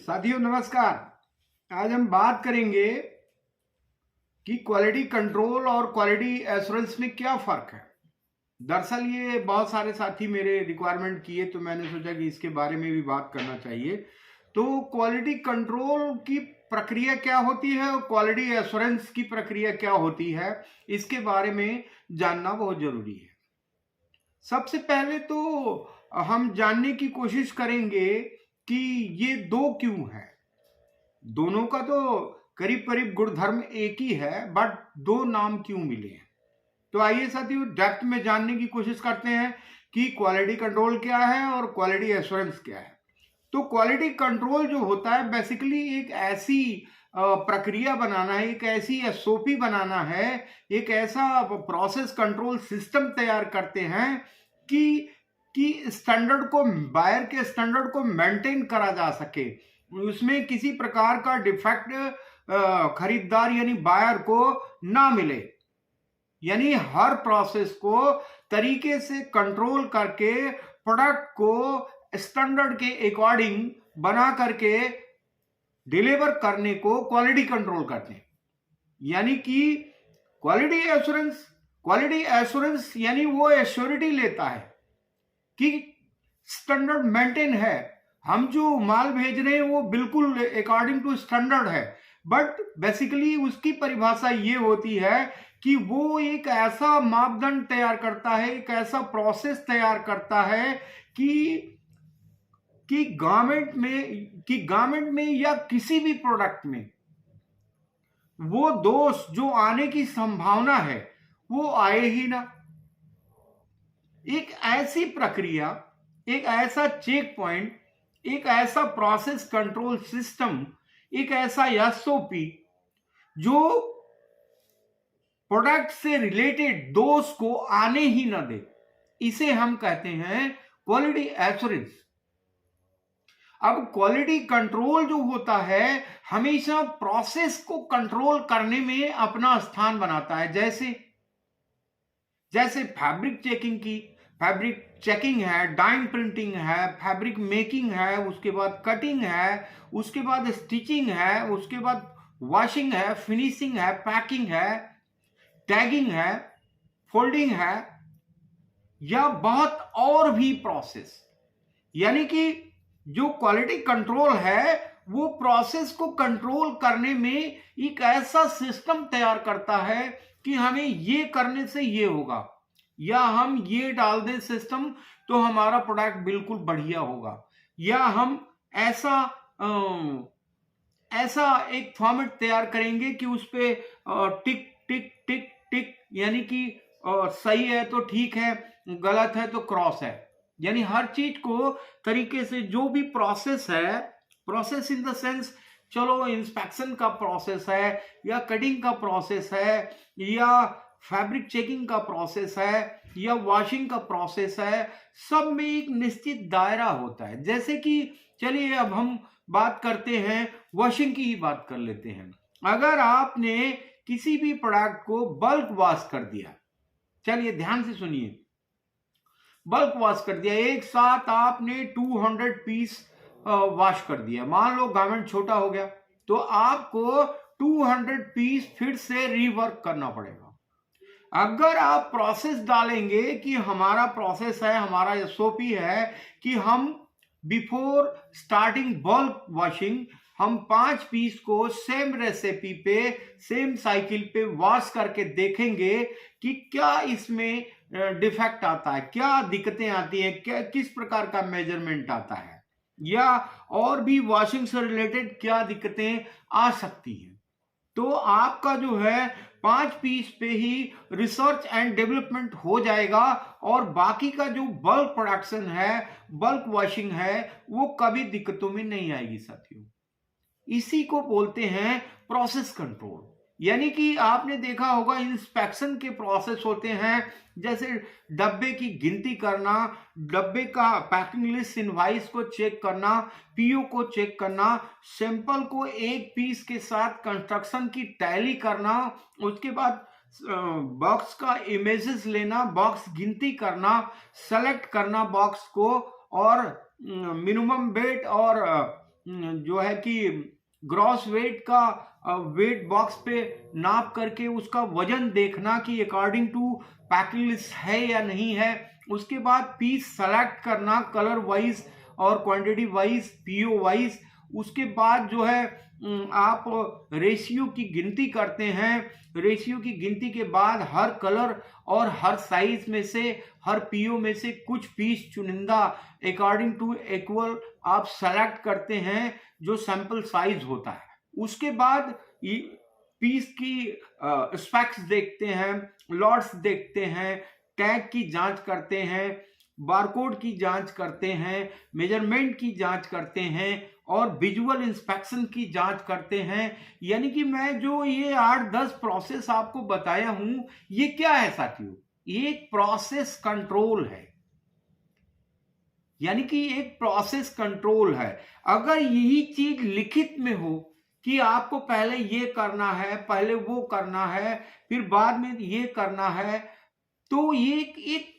साथियों नमस्कार। आज हम बात करेंगे कि क्वालिटी कंट्रोल और क्वालिटी एश्योरेंस में क्या फर्क है। दरअसल ये बहुत सारे साथी मेरे रिक्वायरमेंट किए तो मैंने सोचा कि इसके बारे में भी बात करना चाहिए। तो क्वालिटी कंट्रोल की प्रक्रिया क्या होती है और क्वालिटी एश्योरेंस की प्रक्रिया क्या होती है, इसके बारे में जानना बहुत जरूरी है। सबसे पहले तो हम जानने की कोशिश करेंगे कि ये दो क्यों है। दोनों का तो करीब करीब गुणधर्म एक ही है, बट दो नाम क्यों मिले हैं। तो आइए साथियों डेप्थ में जानने की कोशिश करते हैं कि क्वालिटी कंट्रोल क्या है और क्वालिटी एश्योरेंस क्या है। तो क्वालिटी कंट्रोल जो होता है बेसिकली एक ऐसी प्रक्रिया बनाना है, एक ऐसी एसओपी बनाना है, एक ऐसा प्रोसेस कंट्रोल सिस्टम तैयार करते हैं कि स्टैंडर्ड को, बायर के स्टैंडर्ड को मेंटेन करा जा सके, उसमें किसी प्रकार का डिफेक्ट खरीदार यानी बायर को ना मिले। यानी हर प्रोसेस को तरीके से कंट्रोल करके प्रोडक्ट को स्टैंडर्ड के अकॉर्डिंग बना करके डिलीवर करने को क्वालिटी कंट्रोल करते हैं। यानी कि क्वालिटी एश्योरेंस यानी वो एश्योरिटी लेता है कि स्टैंडर्ड मेंटेन है, हम जो माल भेज रहे हैं वो बिल्कुल अकॉर्डिंग टू स्टैंडर्ड है। बट बेसिकली उसकी परिभाषा ये होती है कि वो एक ऐसा मापदंड तैयार करता है, एक ऐसा प्रोसेस तैयार करता है कि गारमेंट में या किसी भी प्रोडक्ट में वो दोष जो आने की संभावना है वो आए ही ना। एक ऐसी प्रक्रिया, एक ऐसा चेक पॉइंट, एक ऐसा प्रोसेस कंट्रोल सिस्टम, एक ऐसा एसओपी जो प्रोडक्ट से रिलेटेड दोष को आने ही ना दे, इसे हम कहते हैं क्वालिटी एश्योरेंस। अब क्वालिटी कंट्रोल जो होता है हमेशा प्रोसेस को कंट्रोल करने में अपना स्थान बनाता है। जैसे फैब्रिक चेकिंग है, डाइंग प्रिंटिंग है, फैब्रिक मेकिंग है, उसके बाद कटिंग है, उसके बाद स्टिचिंग है, उसके बाद वॉशिंग है, फिनिशिंग है, पैकिंग है, टैगिंग है, फोल्डिंग है, या बहुत और भी प्रोसेस। यानी कि जो क्वालिटी कंट्रोल है वो प्रोसेस को कंट्रोल करने में एक ऐसा सिस्टम तैयार करता है कि हमें ये करने से ये होगा, या हम ये डाल दें सिस्टम तो हमारा प्रोडक्ट बिल्कुल बढ़िया होगा, या हम ऐसा एक फॉर्मेट तैयार करेंगे कि उस पे टिक टिक टिक टिक, यानी कि सही है तो ठीक है, गलत है तो क्रॉस है। यानी हर चीज को तरीके से जो भी प्रोसेस है, प्रोसेस इन द सेंस, चलो इंस्पेक्शन का प्रोसेस है, या कटिंग का प्रोसेस है, या फैब्रिक चेकिंग का प्रोसेस है, या वॉशिंग का प्रोसेस है, सब में एक निश्चित दायरा होता है। जैसे कि चलिए अब हम बात करते हैं, वॉशिंग की ही बात कर लेते हैं। अगर आपने किसी भी प्रोडक्ट को बल्क वॉश कर दिया, चलिए ध्यान से सुनिए, बल्क वॉश कर दिया, एक साथ आपने 200 पीस वॉश कर दिया, मान लो गारमेंट छोटा हो गया, तो आपको 200 पीस फिर से रीवर्क करना पड़ेगा। अगर आप प्रोसेस डालेंगे कि हमारा प्रोसेस है, हमारा एसओपी है कि हम बिफोर स्टार्टिंग बल्क वॉशिंग हम 5 पीस को सेम रेसिपी पे, सेम साइकिल पे वॉश करके देखेंगे कि क्या इसमें डिफेक्ट आता है, क्या दिक्कतें आती हैं, क्या किस प्रकार का मेजरमेंट आता है, या और भी वॉशिंग से रिलेटेड क्या दिक्कतें आ सकती हैं। तो आपका जो है 5 पीस पे ही रिसर्च एंड डेवलपमेंट हो जाएगा, और बाकी का जो बल्क प्रोडक्शन है, बल्क वॉशिंग है, वो कभी दिक्कतों में नहीं आएगी साथियों। इसी को बोलते हैं प्रोसेस कंट्रोल। यानी कि आपने देखा होगा इंस्पेक्शन के प्रोसेस होते हैं, जैसे डब्बे की गिनती करना, डब्बे का पैकिंग लिस्ट इनवाइस को चेक करना, पीओ को चेक करना, सैंपल को एक पीस के साथ कंस्ट्रक्शन की टैली करना, उसके बाद बॉक्स का इमेजेस लेना, बॉक्स गिनती करना, सेलेक्ट करना बॉक्स को, और मिनिमम वेट और जो है कि ग्रॉस वेट का वेट बॉक्स पे नाप करके उसका वजन देखना कि अकॉर्डिंग टू पैकिंग लिस्ट है या नहीं है। उसके बाद पीस सेलेक्ट करना कलर वाइज और क्वांटिटी वाइज, पीओ वाइज। उसके बाद जो है आप रेशियो की गिनती करते हैं। रेशियो की गिनती के बाद हर कलर और हर साइज में से, हर पीओ में से कुछ पीस चुनिंदा अकॉर्डिंग टू इक्वल आप सेलेक्ट करते हैं जो सैंपल साइज होता है। उसके बाद पीस की स्पेक्स देखते हैं, लॉट्स देखते हैं, टैग की जांच करते हैं, बारकोड की जांच करते हैं, मेजरमेंट की जांच करते हैं और विजुअल इंस्पेक्शन की जांच करते हैं। यानी कि मैं जो ये 8-10 प्रोसेस आपको बताया हूं, ये क्या है साथियों? ये एक प्रोसेस कंट्रोल है। यानी कि एक प्रोसेस कंट्रोल है। अगर यही चीज लिखित में हो कि आपको पहले ये करना है, पहले वो करना है, फिर बाद में ये करना है, तो ये एक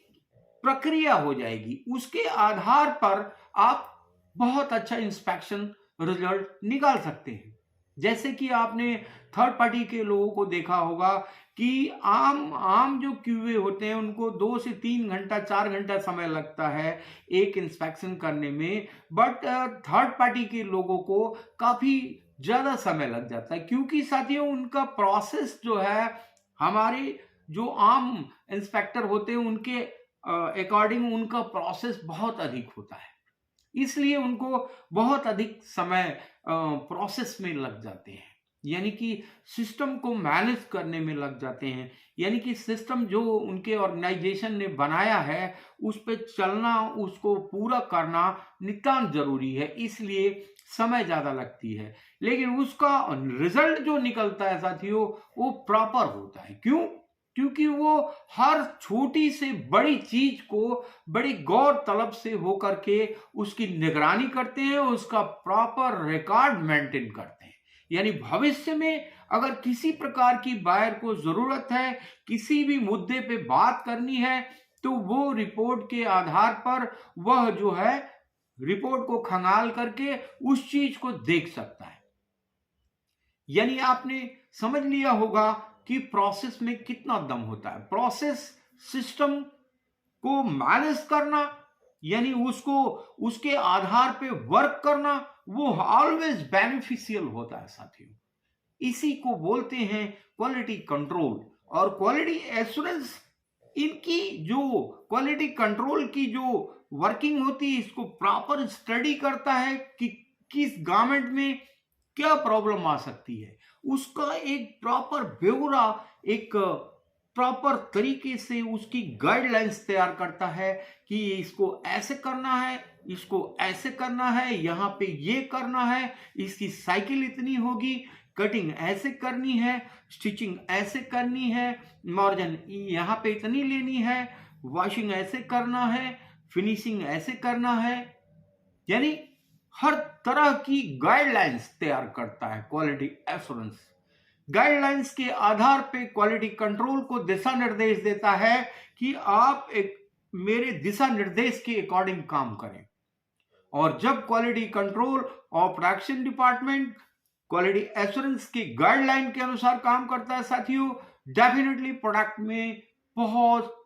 प्रक्रिया हो जाएगी। उसके आधार पर आप बहुत अच्छा इंस्पेक्शन रिजल्ट निकाल सकते हैं। जैसे कि आपने थर्ड पार्टी के लोगों को देखा होगा कि आम जो क्यूए होते हैं उनको 2 से 3 घंटा 4 घंटा समय लगता है एक इंस्पेक्शन करने में, बट थर्ड पार्टी के लोगों को काफी ज्यादा समय लग जाता है, क्योंकि साथियों उनका प्रोसेस जो है हमारे जो आम इंस्पेक्टर होते हैं उनके अकॉर्डिंग उनका प्रोसेस बहुत अधिक होता है। इसलिए उनको बहुत अधिक समय प्रोसेस में लग जाते हैं, यानी कि सिस्टम को मैनेज करने में लग जाते हैं। यानी कि सिस्टम जो उनके ऑर्गेनाइजेशन ने बनाया है उस पर चलना, उसको पूरा करना नितांत जरूरी है, इसलिए समय ज्यादा लगती है। लेकिन उसका रिजल्ट जो निकलता है साथियों वो प्रॉपर होता है। क्यों? क्योंकि वो हर छोटी से बड़ी चीज को बड़ी गौर तलब से होकर के उसकी निगरानी करते हैं, उसका प्रॉपर रिकॉर्ड मेंटेन करते हैं। यानी भविष्य में अगर किसी प्रकार की बायर को जरूरत है, किसी भी मुद्दे पे बात करनी है, तो वो रिपोर्ट के आधार पर वह जो है रिपोर्ट को खंगाल करके उस चीज को देख सकता है। यानी आपने समझ लिया होगा कि प्रोसेस में कितना दम होता है। प्रोसेस सिस्टम को मैनेज करना, यानी उसको उसके आधार पे वर्क करना, वो ऑलवेज बेनिफिशियल होता है साथियों। इसी को बोलते हैं क्वालिटी कंट्रोल और क्वालिटी एश्योरेंस। इनकी जो क्वालिटी कंट्रोल की जो वर्किंग होती है, इसको प्रॉपर स्टडी करता है कि किस गारमेंट में क्या प्रॉब्लम आ सकती है, उसका एक प्रॉपर ब्यौरा, एक प्रॉपर तरीके से उसकी गाइडलाइंस तैयार करता है कि इसको ऐसे करना है, इसको ऐसे करना है, यहाँ पे ये करना है, इसकी साइकिल इतनी होगी, कटिंग ऐसे करनी है, स्टिचिंग ऐसे करनी है, मार्जिन यहाँ पे इतनी लेनी है, वॉशिंग ऐसे करना है, फिनिशिंग ऐसे करना है। यानी हर तरह की गाइडलाइंस तैयार करता है क्वालिटी एश्योरेंस। गाइडलाइंस के आधार पे क्वालिटी कंट्रोल को दिशा निर्देश देता है कि आप एक मेरे दिशा निर्देश के अकॉर्डिंग काम करें। और जब क्वालिटी कंट्रोल और प्रोडक्शन डिपार्टमेंट क्वालिटी एश्योरेंस की गाइडलाइन के अनुसार काम करता है साथियों, डेफिनेटली प्रोडक्ट में बहुत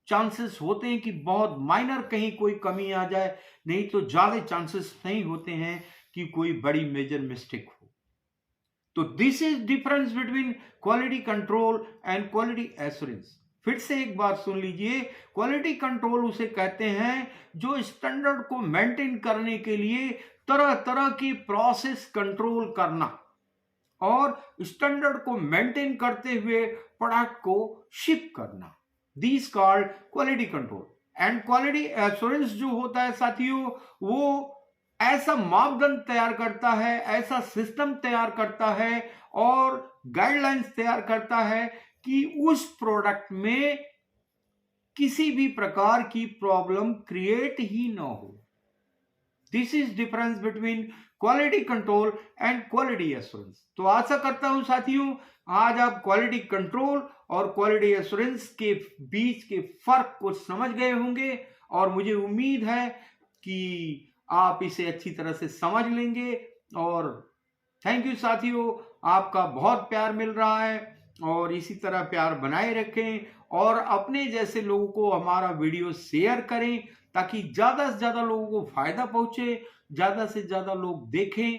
चांसेस होते हैं कि बहुत माइनर कहीं कोई कमी आ जाए, नहीं तो ज्यादा चांसेस नहीं होते हैं कि कोई बड़ी मेजर मिस्टेक हो। तो this is difference between quality control and quality assurance. फिर से एक बार सुन लीजिए, क्वालिटी कंट्रोल उसे कहते हैं जो स्टैंडर्ड को मेंटेन करने के लिए तरह तरह की प्रोसेस कंट्रोल करना और स्टैंडर्ड को मेंटेन करते हुए प्रोडक्ट को शिप करना। This called quality control. And quality assurance जो होता है साथियों, वो ऐसा मापदंड तैयार करता है, ऐसा सिस्टम तैयार करता है और गाइडलाइंस तैयार करता है कि उस प्रोडक्ट में किसी भी प्रकार की प्रॉब्लम क्रिएट ही ना हो। This is difference between quality control and quality assurance. तो आशा करता हूं साथियों आज आप क्वालिटी कंट्रोल और क्वालिटी एश्योरेंस के बीच के फर्क को समझ गए होंगे और मुझे उम्मीद है कि आप इसे अच्छी तरह से समझ लेंगे। और थैंक यू साथियों, आपका बहुत प्यार मिल रहा है और इसी तरह प्यार बनाए रखें और अपने जैसे लोगों को हमारा वीडियो शेयर करें ताकि ज़्यादा से ज़्यादा लोगों को फायदा पहुंचे, ज़्यादा से ज़्यादा लोग देखें।